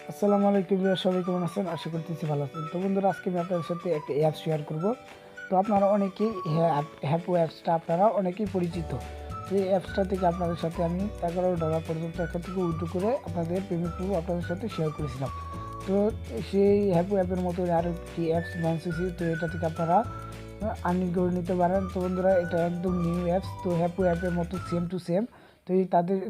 আসসালামু আলাইকুম ভিউয়ার, সবাই কেমন আছেন? আশা করতেছি ভালো আছেন। তো বন্ধুরা, আজকে আমি আপনাদের সাথে একটা অ্যাপ শেয়ার করব। তো আপনারা অনেকেই হ্যাপো অ্যাপসটা আপনারা অনেকেই পরিচিত। তো এই অ্যাপসটা থেকে আপনাদের সাথে আমি $11 পর্যন্ত এখান থেকে উইথড্র করে আপনাদের পেমেন্ট প্রুফ আপনাদের সাথে শেয়ার করেছিলাম। তো সেই হ্যাপো অ্যাপের মতো আরও একটি অ্যাপস লঞ্চ হয়েছে। তো এটা থেকে আপনারা আর্নিং করে নিতে পারেন। তো বন্ধুরা, এটা একদম নিউ অ্যাপস। তো হ্যাপো অ্যাপের মতো সেম টু সেম। তো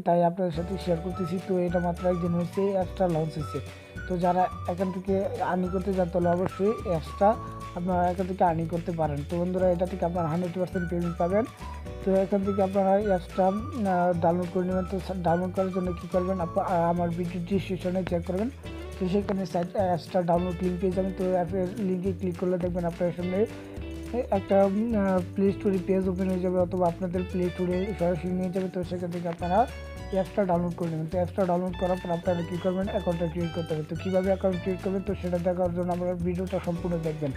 তাই আপনাদের সাথে শেয়ার করতেছি। তো এটা মাত্র একদিন হয়েছে এই অ্যাপসটা লঞ্চ হয়েছে। তো যারা এখান থেকে আর্নিং করতে চান তাহলে অবশ্যই অ্যাপসটা আপনারা এখান থেকে আর্নিং করতে পারেন। তো বন্ধুরা, এটা থেকে আপনারা 100% পেমেন্ট পাবেন। তো এখান থেকে আপনারা অ্যাপসটা ডাউনলোড করে নেবেন। তো ডাউনলোড করার জন্য কী করবেন, আমার ভিডিও ডিসক্রিপশনে চেক করবেন। তো সেখানে অ্যাপসটা ডাউনলোড লিঙ্ক পেয়ে যাবেন। তো অ্যাপের লিঙ্কে ক্লিক করলে দেখবেন আপনার সামনে একটা প্লে স্টোরে পেজ ওপেন হয়ে যাবে, অথবা আপনাদের প্লে স্টোরে সরাসরি নিয়ে যাবে। তো সেখান থেকে আপনারা অ্যাপসটা ডাউনলোড করে নেবেন। তো অ্যাপসটা ডাউনলোড করার পর আপনারা কী করবেন, অ্যাকাউন্টটা ক্রিয়েট করতে হবে। তো কীভাবে অ্যাকাউন্ট ক্রিয়েট করবেন, তো সেটা দেখার জন্য আপনারা ভিডিওটা সম্পূর্ণ দেখবেন।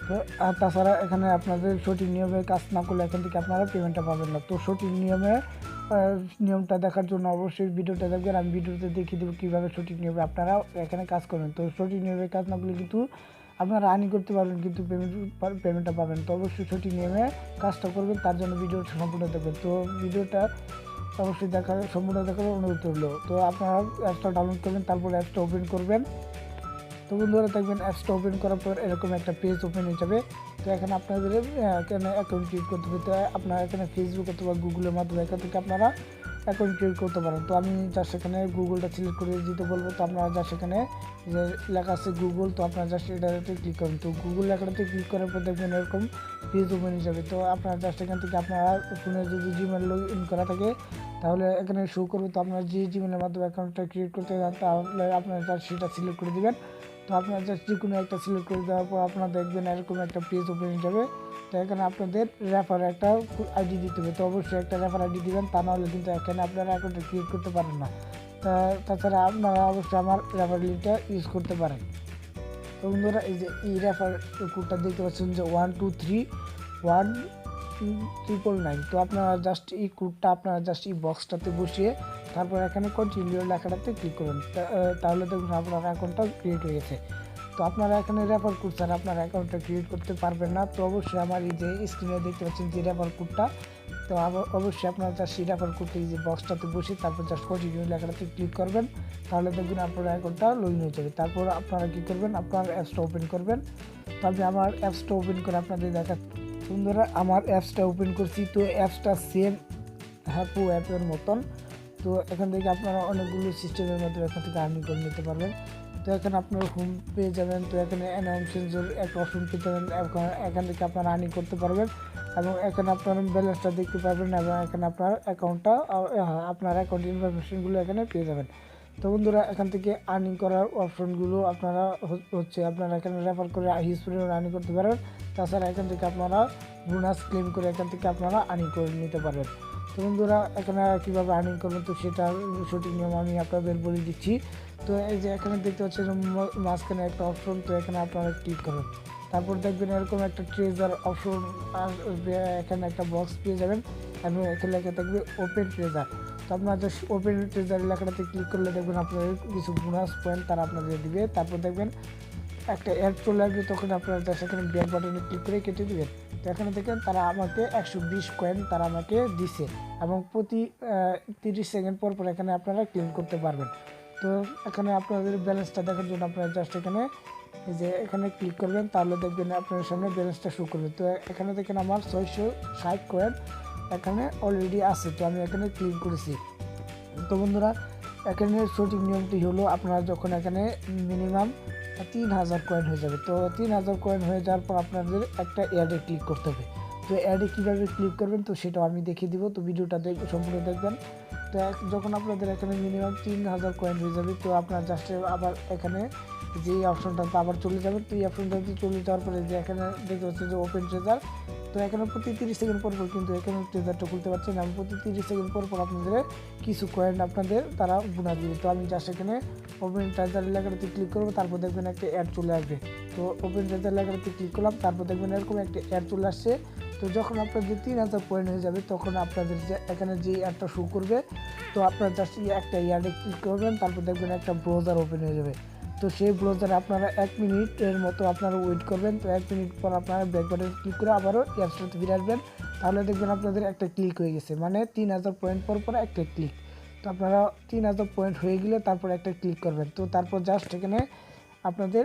তো আর তাছাড়া এখানে আপনাদের সঠিক নিয়মে কাজ না করলে এখান থেকে আপনারা পেমেন্টটা পাবেন না। তো সঠিক নিয়মটা দেখার জন্য অবশ্যই ভিডিওটা দেখবেন। আমি ভিডিওতে দেখিয়ে দেবো কীভাবে সঠিক নিয়মে আপনারা এখানে কাজ করবেন। তো সঠিক নিয়মে কাজ না করলে কিন্তু আপনারা আর্নিং করতে পারবেন, কিন্তু পেমেন্টটা পাবেন। তো অবশ্যই সঠিক নিয়মে কাজটা করবেন, তার জন্য ভিডিওটা সম্পূর্ণ দেখবেন। তো ভিডিওটা অবশ্যই সম্পূর্ণ দেখার অনুরোধ রইল। তো আপনারা অ্যাপসটা ডাউনলোড করবেন, তারপর অ্যাপসটা ওপেন করবেন। তো বন্ধুরা, দেখবেন অ্যাপসটা ওপেন করার পর এরকম একটা পেজ ওপেন হয়ে যাবে। তো এখানে আপনাদের এখানে অ্যাকাউন্ট ক্রিয়েট করতে হবে। তো আপনারা এখানে ফেসবুক অথবা গুগলের মাধ্যমে এখান থেকে আপনারা অ্যাকাউন্ট ক্রিয়েট করতে পারেন। তো আমি জাস্ট এখানে গুগলটা সিলেক্ট করে দিতে বলবো। তো আপনারা জাস্ট এখানে যে লেখা আছে গুগল, তো আপনারা জাস্ট এটাতে ক্লিক করবেন। তো গুগল লেখাটাতে ক্লিক করার পর দেখবেন এরকম পেজ ওপেন হয়ে যাবে। তো আপনারা জাস্ট এখান থেকে আপনারা ফোনে যদি জিমেল লগ ইন করা থাকে তাহলে এখানে শো করবে। তো আপনারা যে জিমেলের মাধ্যমে অ্যাকাউন্টটা ক্রিয়েট করতে চান তাহলে আপনারা জাস্ট সেটা সিলেক্ট করে দেবেন। তো আপনারা জাস্ট যে কোনো একটা সিলেক্ট করে দেওয়ার পর আপনারা দেখবেন এরকম একটা পেজ ওপেন হয়ে যাবে। তো এখানে আপনাদের রেফার একটা আইডি দিতে হবে। তো অবশ্যই একটা রেফার আইডি দিবেন, তা নাহলে কিন্তু এখানে আপনারা অ্যাকাউন্টটা ক্রিয়েট করতে পারেন না। তাছাড়া আপনারা অবশ্যই আমার রেফার লিঙ্কটা ইউজ করতে পারেন। তো বন্ধুরা, এই যে এই রেফার কোডটা দেখতে পাচ্ছেন যে 123199। তো আপনারা জাস্ট এই কোডটা আপনারা জাস্ট এই বক্সটাতে বসিয়ে তারপর এখানে কন্টিনিউ লেখাটাতে ক্লিক করুন। তাহলে দেখুন আপনার অ্যাকাউন্টটা ক্রিয়েট হয়ে গেছে। তো আপনারা এখানে রেফার কোড ছাড়া আপনার অ্যাকাউন্টটা ক্রিয়েট করতে পারবেন না। তো অবশ্যই আমার এই যে স্ক্রিনে দেখতে পাচ্ছেন যে রেফার কোডটা, তো অবশ্যই আপনারা জাস্ট সেই রেফার কোডটা এই যে বক্সটাতে বসে তারপর জাস্ট কন্টিনিউ লেখাটাতে ক্লিক করবেন। তাহলে দেখবেন আপনার অ্যাকাউন্টটা লগ ইন হয়ে যাবে। তারপর আপনারা কী করবেন, আপনার অ্যাপসটা ওপেন করবেন। তো আমি আমার অ্যাপসটা ওপেন করে আপনাদের দেখাচ্ছি। বন্ধুরা, আমার অ্যাপসটা ওপেন করছি। তো অ্যাপসটা সেম হ্যাপো অ্যাপের মতন। তো এখান থেকে আপনারা অনেকগুলো সিস্টেমের মাধ্যমে এখান থেকে আর্নিং করে নিতে পারবেন। তো এখানে আপনার হোম পেয়ে যাবেন। তো এখানে অ্যানাউন্সেন্সের একটা অপশন পেয়ে যাবেন। এখান থেকে আপনারা আর্নিং করতে পারবেন এবং এখানে আপনার ব্যালেন্সটা দেখতে পারবেন এবং এখানে আপনার অ্যাকাউন্টটা আপনার অ্যাকাউন্ট ইনফরমেশনগুলো এখানে পেয়ে যাবেন। তো বন্ধুরা, এখান থেকে আর্নিং করার অপশনগুলো আপনারা আপনারা এখানে রেফার করে হিউজ পরিমাণে আর্নিং করতে পারবেন। তাছাড়া এখান থেকে আপনারা বোনাস ক্লেম করে এখান থেকে আপনারা আর্নিং করে নিতে পারবেন। তো বন্ধুরা, এখানে কীভাবে আর্নিং করবেন তো সেটা সঠিক নিয়ম আমি আপনাদের বলে দিচ্ছি। তো এই যে এখানে দেখতে পাচ্ছেন মাঝখানে একটা অপশন, তো এখানে আপনারা ক্লিক করবেন। তারপর দেখবেন এরকম একটা ট্রেজার অপশন আসবে, এখানে একটা বক্স পেয়ে যাবেন এবং এখানে লেখা থাকবে ওপেন ট্রেজার। তো আপনারা জাস্ট ওপেন ট্রেজার লেখাটাতে ক্লিক করলে দেখবেন আপনাদের কিছু বোনাস পয়েন্ট তারা আপনাদের দিবে। তারপর দেখবেন একটা অ্যাড চলে আসবে, তখন আপনারা জাস্ট এখানে ব্যাক বাটনে ক্লিক করে কেটে দেবেন। তো এখানে দেখেন তারা আমাকে 120 কয়েন তারা আমাকে দিছে এবং প্রতি 30 সেকেন্ড পর পর এখানে আপনারা ক্লেম করতে পারবেন। তো এখানে আপনাদের ব্যালেন্সটা দেখার জন্য আপনারা জাস্ট এখানে এই যে এখানে ক্লিক করবেন, তাহলে দেখবেন আপনার সামনে ব্যালেন্সটা শো করবে। তো এখানে দেখেন আমার 660 কয়েন এখানে অলরেডি আছে। তো আমি এখানে ক্লিক করেছি। তো বন্ধুরা, এখানে সঠিক নিয়মটি হলো আপনারা যখন এখানে মিনিমাম 3000 কয়েন হয়ে যাবে, তো 3000 কয়েন হয়ে যাওয়ার পর আপনাদের একটা অ্যাডে ক্লিক করতে হবে। তো অ্যাডে কীভাবে ক্লিক করবেন তো সেটাও আমি দেখিয়ে দিব। তো ভিডিওটা সম্পূর্ণ দেখবেন। তো যখন আপনাদের এখানে মিনিমাম 3000 কয়েন হয়ে যাবে, তো আপনার জাস্ট আবার এখানে যে অপশনটাতে আবার চলে যাবেন। তো এই অপশনটাতে চলে যাওয়ার পরে যে এখানে দেখতে পাচ্ছেন যে ওপেন ট্রেজার, তো এখানে প্রতি 30 সেকেন্ড পর পর কিন্তু এখানে ট্রেজারটা খুলতে পারছেন এবং প্রতি 30 সেকেন্ড পর পর আপনাদের কিছু কয়েন আপনাদের তারা বোনাস দিবে। তো আমি জাস্ট এখানে ওপেন ট্রেজার লেখাটাতে ক্লিক করবো, তারপর দেখবেন একটা অ্যাড চলে আসবে। তো ওপেন ট্রেজার লেখাটাতে ক্লিক করলাম, তারপর দেখবেন এরকম একটা অ্যাড চলে আসছে। তো যখন আপনাদের 3000 পয়েন্ট হয়ে যাবে তখন আপনাদের যে এখানে যে অ্যাডটা শো করবে, তো আপনার জাস্ট একটা অ্যাডে ক্লিক করবেন, তারপর দেখবেন একটা ব্রাউজার ওপেন হয়ে যাবে। তো সেই ব্রাউজারে আপনারা 1 মিনিটের মতো আপনারা ওয়েট করবেন। তো 1 মিনিট পর আপনারা ব্যাক বাটন ক্লিক করে আবারও অ্যাপসটাতে ফিরে আসবেন। তাহলে দেখবেন আপনাদের একটা ক্লিক হয়ে গেছে, মানে 3000 পয়েন্ট পর একটা ক্লিক। তো আপনারা 3000 পয়েন্ট হয়ে গেলে তারপর একটা ক্লিক করবেন। তো তারপর জাস্ট এখানে আপনাদের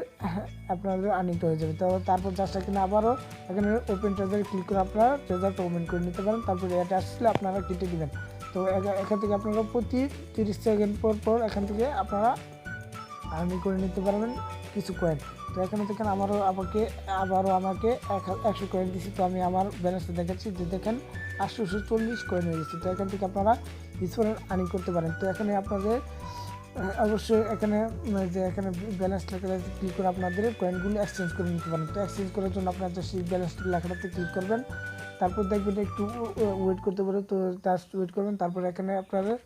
আর্নিং হয়ে যাবে। তো তারপর জাস্ট এখানে আবারও এখানে ওপেন ট্রেজারে ক্লিক করে আপনারা ট্রেজারটা ওপেন করে নিতে পারেন। তারপরে এটা আসলে আপনারা কেটে দেবেন। তো এখান থেকে আপনারা প্রতি 30 সেকেন্ড পর এখান থেকে আপনারা আর্নিং করে নিতে পারবেন কিছু কয়েন। তো এখানে থেকে আবারও আমাকে 100 কয়েন দিচ্ছি। তো আমি আমার ব্যালেন্সটা দেখাচ্ছি, যে দেখেন 840 কয়েন হয়ে গেছে। তো এখান থেকে আপনারা স্পোর্ট আর্নিং করতে পারেন। তো এখানে আপনাদের অবশ্যই এখানে ব্যালেন্স লেখাটাতে ক্লিক করে আপনাদের কয়েনগুলো এক্সচেঞ্জ করে নিতে পারেন। তো এক্সচেঞ্জ করার জন্য আপনারা সেই ব্যালেন্স লেখাটাতে ক্লিক করবেন। তারপর দেখবেন একটু ওয়েট করতে পারে, তো জাস্ট ওয়েট করবেন। তারপর এখানে আপনাদের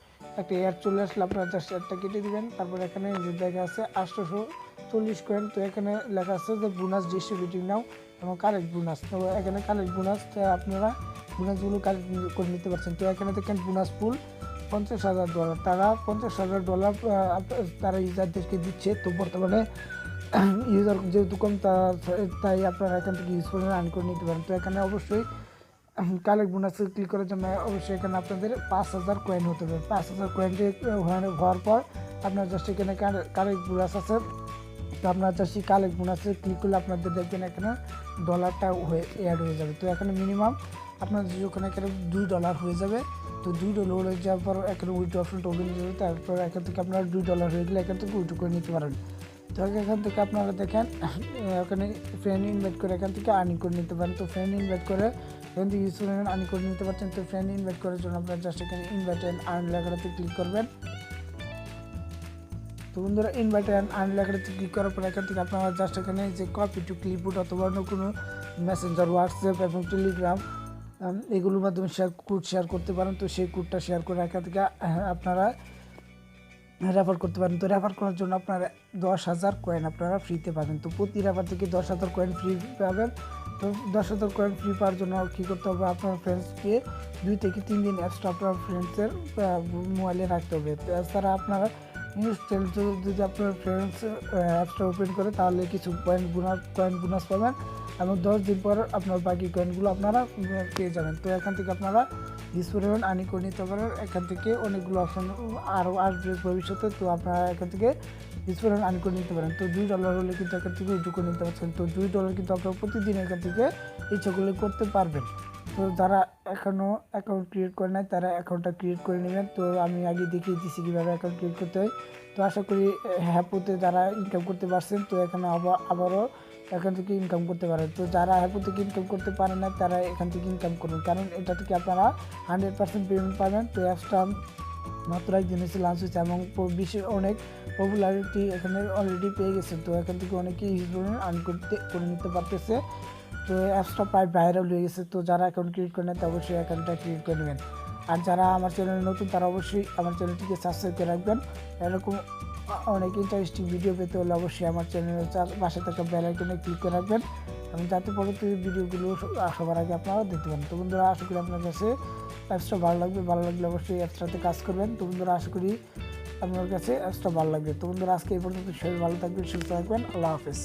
একটা এয়ার চলে আসলে আপনারা জাস্ট এয়ারটা কেটে দেবেন। তারপর এখানে যে দেখা আছে 840 কয়েন। তো এখানে লেখা আছে যে বোনাস ডিস্ট্রিবিউটিং নাও এবং কালেক্ট বোনাস। তো এখানে কালেক্ট বোনাস আপনারা বোনাসগুলো কালেক্ট করে নিতে পারছেন। তো এখানে দেখেন বোনাস পুল $50,000। তারা $50,000 তারা ইউজারদেরকে দিচ্ছে। তো বর্তমানে ইউজার যেহেতু কম, তাই আপনারা এখান থেকে ইউজ করে আর্ন করে নিতে পারেন। তো এখানে অবশ্যই কালেক্ট বোনাসে ক্লিক করার জন্য অবশ্যই এখানে আপনাদের 5000 কয়েন হতে হবে। 5000 কয়েন হওয়ার পর আপনার জাস্ট এখানে কালেক্ট বোনাস আছে। তো আপনার জাস্ট কালেক্ট বোনাসে ক্লিক করলে আপনাদের দেখবেন এখানে ডলারটা অ্যাড হয়ে যাবে। তো এখানে মিনিমাম আপনার যখন এখানে $2 হয়ে যাবে। তো $2 হয়ে যাওয়ার পর এখানে উইথড্র অপশনটা ওপেন হয়ে যাবে। তারপর এখান থেকে আপনারা $2 হয়ে গেলে এখান থেকে উইথড্র করে নিতে পারেন। তো এখান থেকে আপনারা দেখেন ওখানে ফ্রেন্ড ইনভাইট করে এখান থেকে আর্নিং করে নিতে পারেন। তো ফ্রেন্ড ইনভাইট করে এখান থেকে ইউজ করে আর্নিং করে নিতে পারছেন। তো ফ্রেন্ড ইনভাইট করার জন্য আপনারা জাস্ট এখানে ইনভাইট অ্যান্ড আর্ন লেখাটাতে ক্লিক করবেন। তো বন্ধুরা ইনভাইট অ্যান্ড আর্ন লেখাটাতে ক্লিক করার পর এখান থেকে আপনারা জাস্ট এখানে যে কপি টু ক্লিপবোর্ড অথবা অন্য কোনো মেসেঞ্জার, হোয়াটসঅ্যাপ এবং টেলিগ্রাম এগুলোর মাধ্যমে কোড শেয়ার করতে পারেন। তো সেই কোডটা শেয়ার করে এখান থেকে আপনারা রেফার করতে পারেন। তো রেফার করার জন্য আপনারা 10,000 কয়েন আপনারা ফ্রিতে পাবেন। তো প্রতি রেফার থেকে 10,000 কয়েন ফ্রি পাবেন। তো 10,000 কয়েন ফ্রি পাওয়ার জন্য কী করতে হবে, আপনার ফ্রেন্ডসকে 2 থেকে 3 দিন অ্যাপসটা আপনার ফ্রেন্ডসের মোবাইলে রাখতে হবে। তো এছাড়া আপনারা যদি আপনার ফ্রেন্ডস অ্যাপসটা ওপেন করে তাহলে কিছু কয়েন বোনাস পাবেন এবং 10 দিন পর আপনার বাকি কয়েনগুলো আপনারা পেয়ে যাবেন। তো এখান থেকে আপনারা ইউজ পরিমাণ আর্নিং করে নিতে পারেন। এখান থেকে অনেকগুলো অপশন আরও আসবে ভবিষ্যতে। তো আপনারা এখান থেকে ইউজ পরিমাণ আর্নিং করে নিতে পারেন। তো $2 হলে কিন্তু এখান থেকে উইথড্র করে নিতে পারছেন। তো $2 কিন্তু আপনারা প্রতিদিন এখান থেকে ইচ্ছাগুলো করতে পারবেন। তো যারা এখনও অ্যাকাউন্ট ক্রিয়েট করে নেয় তারা অ্যাকাউন্টটা ক্রিয়েট করে নেবেন। তো আমি আগে দেখিয়ে দিচ্ছি কীভাবে অ্যাকাউন্ট ক্রিয়েট করতে হয়। তো আশা করি হ্যাপোতে যারা ইনকাম করতে পারছেন তো এখানে আবারও এখান থেকে ইনকাম করতে পারেন। তো যারা হ্যাপো থেকে ইনকাম করতে পারেন না তারা এখান থেকে ইনকাম করুন, কারণ এটা থেকে আপনারা 100% পেমেন্ট পাবেন। তো অ্যাপসটা মাত্র একদিন হচ্ছে লঞ্চ হয়েছে এবং বিশ্বের অনেক পপুলারিটি এখানে অলরেডি পেয়ে গেছে। তো এখান থেকে অনেকেই ইউজ আর্ন করে নিতে পারতেছে। তো অ্যাপসটা প্রায় ভাইরাল হয়ে গেছে। তো যারা অ্যাকাউন্ট ক্রিয়েট করে নেন অবশ্যই অ্যাকাউন্টটা ক্রিয়েট করে নেবেন। আর যারা আমার চ্যানেলে নতুন তারা অবশ্যই আমার চ্যানেলটিকে সাবস্ক্রাইব করে রাখবেন। এরকম অনেক ইন্টারেস্টিং ভিডিও পেতে হলে অবশ্যই আমার চ্যানেলের পাশে থাকা বেল আইকনে ক্লিক করে রাখবেন এবং যাতে পরবর্তী ভিডিওগুলো সবার আগে আপনারা দেখতে পান। তো বন্ধুরা আশা করি আপনার কাছে অ্যাপসটা ভালো লাগলে অবশ্যই অ্যাপসটাতে কাজ করবেন। তো বন্ধুরা আশা করি আপনার কাছে অ্যাপসটা ভালো লাগবে। তো বন্ধুরা আজকে এই পর্যন্ত সবাই ভালো থাকবেন, সুস্থ থাকবেন। আল্লাহ হাফেজ।